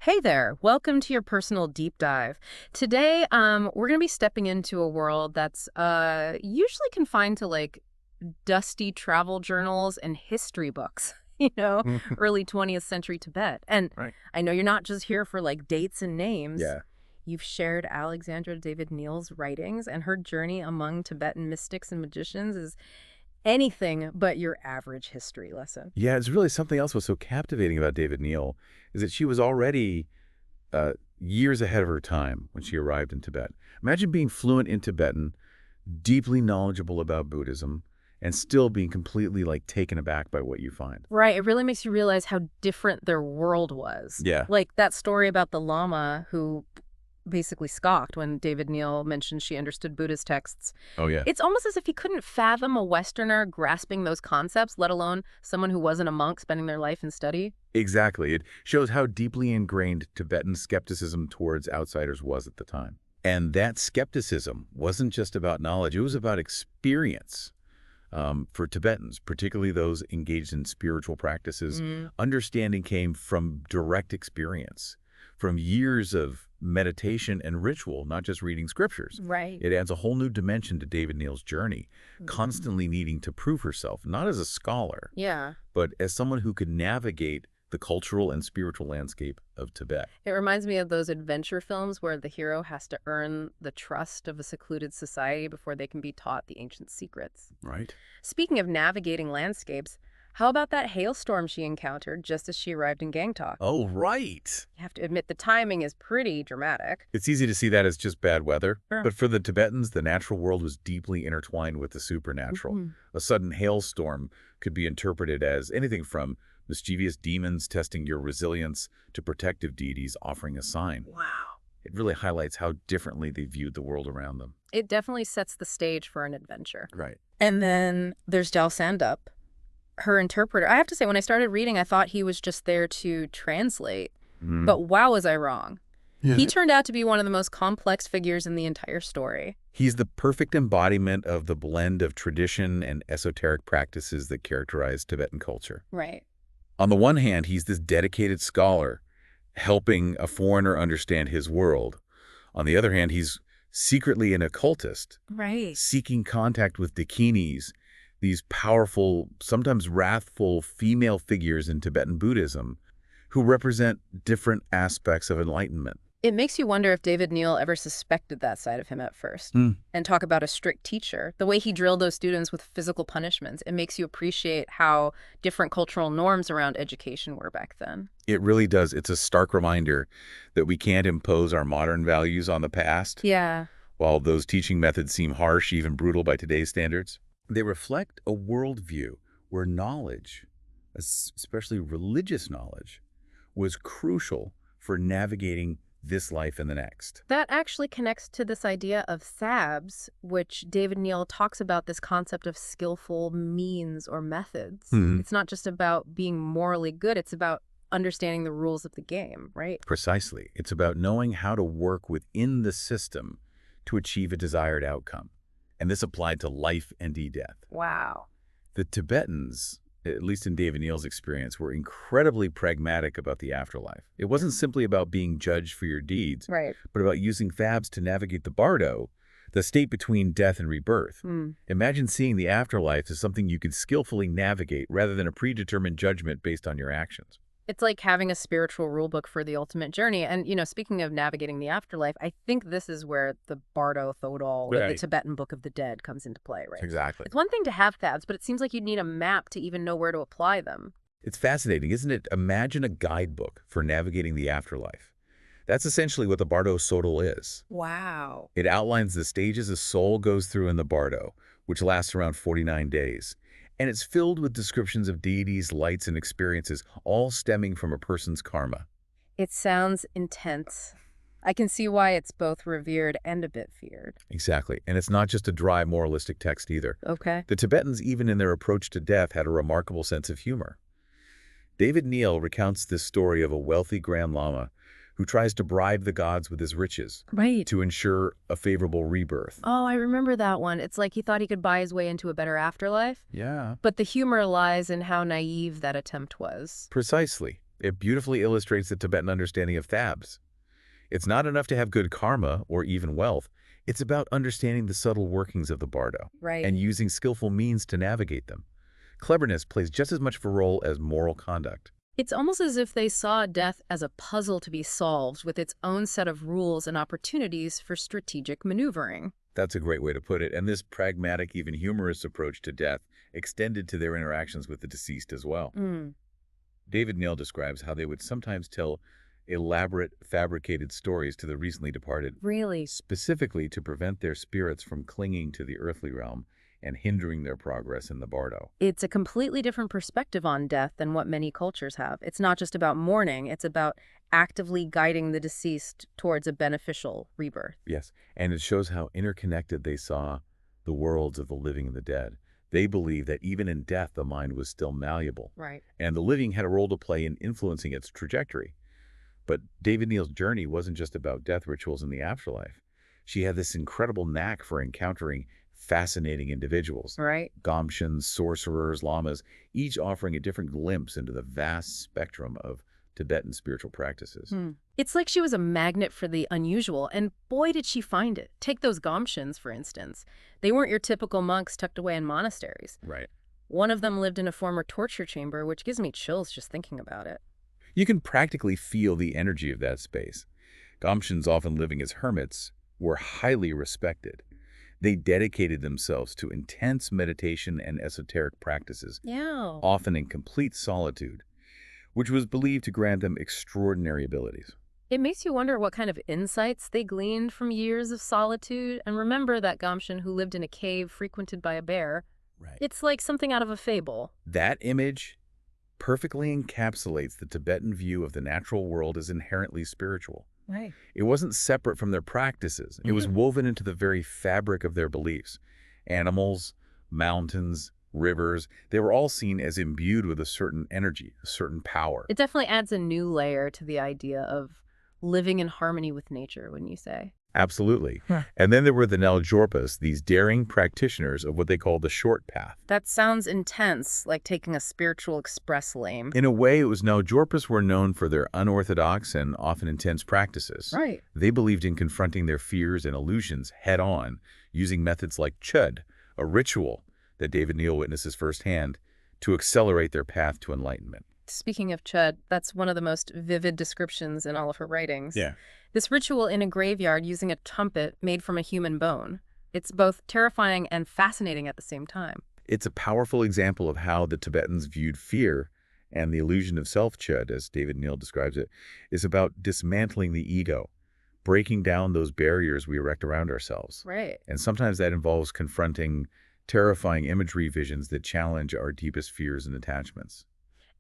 Hey there, welcome to your personal deep dive. Today, we're going to be stepping into a world that's usually confined to like dusty travel journals and history books, you know, Mhm. early 20th century Tibet. And Right. I know you're not just here for like dates and names. Yeah. You've shared Alexandra David-Neel's writings, and her journey among Tibetan mystics and magicians is anything but your average history lesson. Yeah, it's really something else was so captivating about David-Neel is that she was already years ahead of her time when she arrived in Tibet. Imagine being fluent in Tibetan, deeply knowledgeable about Buddhism, and still being completely like taken aback by what you find. Right, it really makes you realize how different their world was. Yeah. Like that story about the Lama who basically scoffed when David-Neel mentioned she understood Buddhist texts. Oh, yeah. It's almost as if he couldn't fathom a Westerner grasping those concepts, let alone someone who wasn't a monk spending their life in study. Exactly. It shows how deeply ingrained Tibetan skepticism towards outsiders was at the time. And that skepticism wasn't just about knowledge, it was about experience. For Tibetans, particularly those engaged in spiritual practices, understanding came from direct experience, from years of meditation and ritual, not just reading scriptures. Right. It adds a whole new dimension to David-Neel's journey, constantly needing to prove herself, not as a scholar, Yeah. but as someone who could navigate the cultural and spiritual landscape of Tibet. It reminds me of those adventure films where the hero has to earn the trust of a secluded society before they can be taught the ancient secrets. Right. Speaking of navigating landscapes, how about that hailstorm she encountered just as she arrived in Gangtok? Oh, right. You have to admit the timing is pretty dramatic. It's easy to see that as just bad weather, Sure. but for the Tibetans, the natural world was deeply intertwined with the supernatural. Mhm. A sudden hailstorm could be interpreted as anything from mischievous demons testing your resilience to protective deities offering a sign. Wow. It really highlights how differently they viewed the world around them. It definitely sets the stage for an adventure. Right. And then there's Dal Sandup, her interpreter. I have to say, when I started reading, I thought he was just there to translate. But wow, was I wrong. Yeah. He turned out to be one of the most complex figures in the entire story. He's the perfect embodiment of the blend of tradition and esoteric practices that characterize Tibetan culture. Right. On the one hand, he's this dedicated scholar, helping a foreigner understand his world. On the other hand, he's secretly an occultist, Right. seeking contact with dakinis, these powerful, sometimes wrathful female figures in Tibetan Buddhism who represent different aspects of enlightenment. It makes you wonder if David-Neel ever suspected that side of him at first. And talk about a strict teacher. The way he drilled those students with physical punishments, it makes you appreciate how different cultural norms around education were back then. It really does. It's a stark reminder that we can't impose our modern values on the past. Yeah. While those teaching methods seem harsh, even brutal by today's standards, they reflect a worldview where knowledge, especially religious knowledge, was crucial for navigating this life and the next. That actually connects to this idea of thabs, which David-Neel talks about this concept of skillful means or methods. It's not just about being morally good, it's about understanding the rules of the game, right? Precisely. It's about knowing how to work within the system to achieve a desired outcome. And this applied to life and death. Wow. The Tibetans, at least in David-Neel's experience, were incredibly pragmatic about the afterlife. It wasn't simply about being judged for your deeds, Right. but about using thabs to navigate the Bardo, the state between death and rebirth. Imagine seeing the afterlife as something you could skillfully navigate rather than a predetermined judgment based on your actions. It's like having a spiritual rulebook for the ultimate journey. And, you know, speaking of navigating the afterlife, I think this is where the Bardo Thodol, the Right. Tibetan Book of the Dead, comes into play, right? Exactly. It's one thing to have thabs, but it seems like you'd need a map to even know where to apply them. It's fascinating, isn't it? Imagine a guidebook for navigating the afterlife. That's essentially what the Bardo Thodol is. Wow. It outlines the stages a soul goes through in the Bardo, which lasts around 49 days. And it's filled with descriptions of deities, lights, and experiences, all stemming from a person's karma. It sounds intense. I can see why it's both revered and a bit feared. Exactly. And it's not just a dry moralistic text either. Okay. The Tibetans, even in their approach to death, had a remarkable sense of humor. David-Neel recounts this story of a wealthy Grand Lama who tries to bribe the gods with his riches Right. to ensure a favorable rebirth. Oh, I remember that one. It's like he thought he could buy his way into a better afterlife. Yeah. But the humor lies in how naive that attempt was. Precisely. It beautifully illustrates the Tibetan understanding of thabs. It's not enough to have good karma or even wealth. It's about understanding the subtle workings of the Bardo Right. and using skillful means to navigate them. Cleverness plays just as much of a role as moral conduct. It's almost as if they saw death as a puzzle to be solved with its own set of rules and opportunities for strategic maneuvering. That's a great way to put it, and this pragmatic, even humorous approach to death extended to their interactions with the deceased as well. Mm. David-Neel describes how they would sometimes tell elaborate, fabricated stories to the recently departed, Really? specifically to prevent their spirits from clinging to the earthly realm and hindering their progress in the Bardo. It's a completely different perspective on death than what many cultures have. It's not just about mourning, it's about actively guiding the deceased towards a beneficial rebirth. Yes, and it shows how interconnected they saw the worlds of the living and the dead. They believed that even in death, the mind was still malleable, Right. and the living had a role to play in influencing its trajectory. But David-Neel's journey wasn't just about death rituals in the afterlife. She had this incredible knack for encountering fascinating individuals. Right. Gomshans, sorcerers, lamas, each offering a different glimpse into the vast spectrum of Tibetan spiritual practices. It's like she was a magnet for the unusual, and boy did she find it. Take those Gomshans, for instance. They weren't your typical monks tucked away in monasteries. Right. One of them lived in a former torture chamber, which gives me chills just thinking about it. You can practically feel the energy of that space. Gomshans, often living as hermits, were highly respected. They dedicated themselves to intense meditation and esoteric practices, Yeah. often in complete solitude, which was believed to grant them extraordinary abilities. It makes you wonder what kind of insights they gleaned from years of solitude. And remember that Gomshan who lived in a cave frequented by a bear. Right. It's like something out of a fable. That image perfectly encapsulates the Tibetan view of the natural world as inherently spiritual. Right. It wasn't separate from their practices. It was woven into the very fabric of their beliefs. Animals, mountains, rivers, they were all seen as imbued with a certain energy, a certain power. It definitely adds a new layer to the idea of living in harmony with nature, wouldn't you say? Absolutely. And then there were the Naljorpas, these daring practitioners of what they call the short path. That sounds intense, like taking a spiritual express lane. In a way, it was Naljorpas were known for their unorthodox and often intense practices. Right. They believed in confronting their fears and illusions head-on, using methods like chud, a ritual that David-Neel witnesses firsthand, to accelerate their path to enlightenment. Speaking of chud, that's one of the most vivid descriptions in all of her writings. Yeah. This ritual in a graveyard using a trumpet made from a human bone. It's both terrifying and fascinating at the same time. It's a powerful example of how the Tibetans viewed fear, and the illusion of self-chud, as David-Neel describes it, is about dismantling the ego, breaking down those barriers we erect around ourselves. Right. And sometimes that involves confronting terrifying imagery visions that challenge our deepest fears and attachments.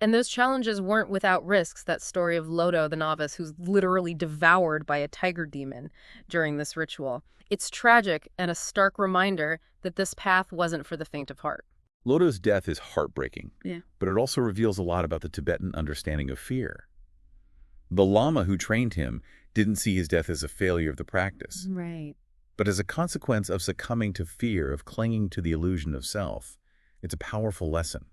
And those challenges weren't without risks. That story of Lodo, the novice, who's literally devoured by a tiger demon during this ritual. It's tragic and a stark reminder that this path wasn't for the faint of heart. Lodo's death is heartbreaking, Yeah. but it also reveals a lot about the Tibetan understanding of fear. The Lama who trained him didn't see his death as a failure of the practice, Right. but as a consequence of succumbing to fear, of clinging to the illusion of self. It's a powerful lesson,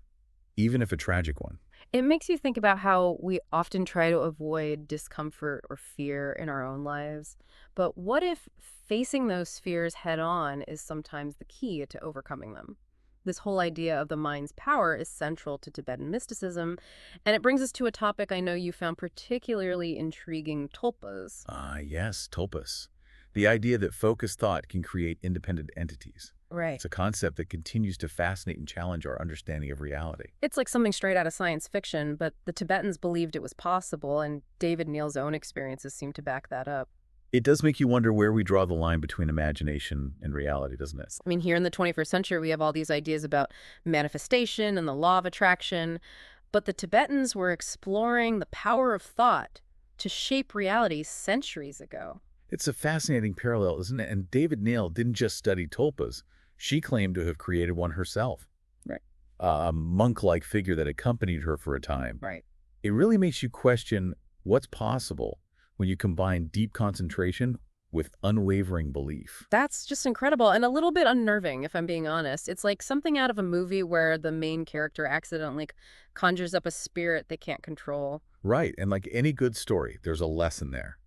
even if a tragic one. It makes you think about how we often try to avoid discomfort or fear in our own lives. But what if facing those fears head on is sometimes the key to overcoming them? This whole idea of the mind's power is central to Tibetan mysticism, and it brings us to a topic I know you found particularly intriguing, tulpas. Yes, tulpas. The idea that focused thought can create independent entities. Right. It's a concept that continues to fascinate and challenge our understanding of reality. It's like something straight out of science fiction, but the Tibetans believed it was possible, and David-Neel's own experiences seem to back that up. It does make you wonder where we draw the line between imagination and reality, doesn't it? I mean, here in the 21st century, we have all these ideas about manifestation and the law of attraction, but the Tibetans were exploring the power of thought to shape reality centuries ago. It's a fascinating parallel, isn't it? And David-Neel didn't just study tulpas. She claimed to have created one herself. Right. A monk-like figure that accompanied her for a time. Right. It really makes you question what's possible when you combine deep concentration with unwavering belief. That's just incredible and a little bit unnerving, if I'm being honest. It's like something out of a movie where the main character accidentally conjures up a spirit they can't control. Right, and like any good story, there's a lesson there.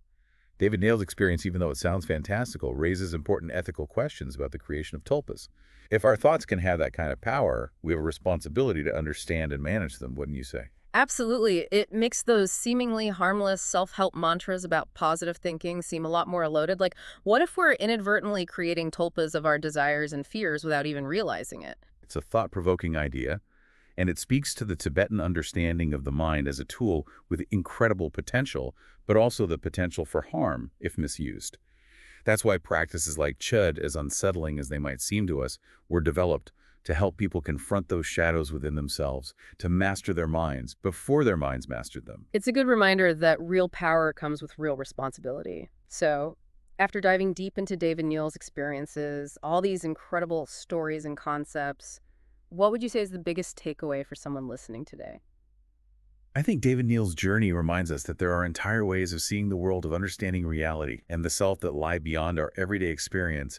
David-Neel's experience, even though it sounds fantastical, raises important ethical questions about the creation of tulpas. If our thoughts can have that kind of power, we have a responsibility to understand and manage them, wouldn't you say? Absolutely. It makes those seemingly harmless self-help mantras about positive thinking seem a lot more loaded. Like, what if we're inadvertently creating tulpas of our desires and fears without even realizing it? It's a thought-provoking idea, and it speaks to the Tibetan understanding of the mind as a tool with incredible potential, but also the potential for harm if misused. That's why practices like chud, as unsettling as they might seem to us, were developed to help people confront those shadows within themselves, to master their minds before their minds mastered them. It's a good reminder that real power comes with real responsibility. So, after diving deep into David Neal's experiences, all these incredible stories and concepts, what would you say is the biggest takeaway for someone listening today? I think David-Neel's journey reminds us that there are entire ways of seeing the world, of understanding reality and the self that lie beyond our everyday experience.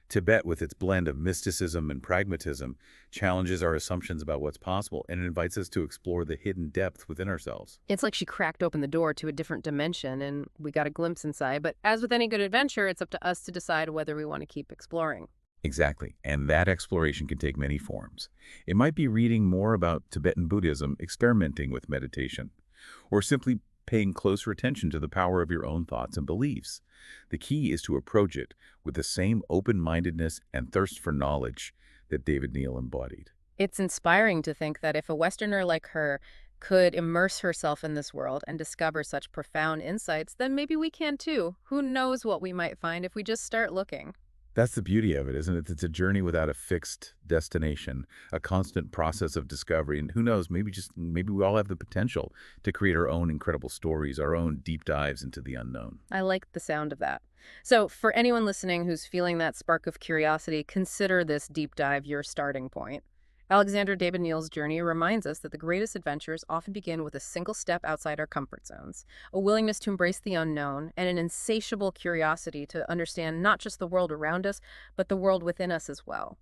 Tibet, with its blend of mysticism and pragmatism, challenges our assumptions about what's possible and invites us to explore the hidden depth within ourselves. It's like she cracked open the door to a different dimension and we got a glimpse inside. But as with any good adventure, it's up to us to decide whether we want to keep exploring. Exactly, and that exploration can take many forms. It might be reading more about Tibetan Buddhism, experimenting with meditation, or simply paying closer attention to the power of your own thoughts and beliefs. The key is to approach it with the same open-mindedness and thirst for knowledge that David-Neel embodied. It's inspiring to think that if a Westerner like her could immerse herself in this world and discover such profound insights, then maybe we can too. Who knows what we might find if we just start looking? That's the beauty of it, isn't it? It's a journey without a fixed destination, a constant process of discovery. And who knows, maybe we all have the potential to create our own incredible stories, our own deep dives into the unknown. I like the sound of that. So, for anyone listening who's feeling that spark of curiosity, consider this deep dive your starting point. Alexandra David-Neel's journey reminds us that the greatest adventures often begin with a single step outside our comfort zones, a willingness to embrace the unknown, and an insatiable curiosity to understand not just the world around us, but the world within us as well.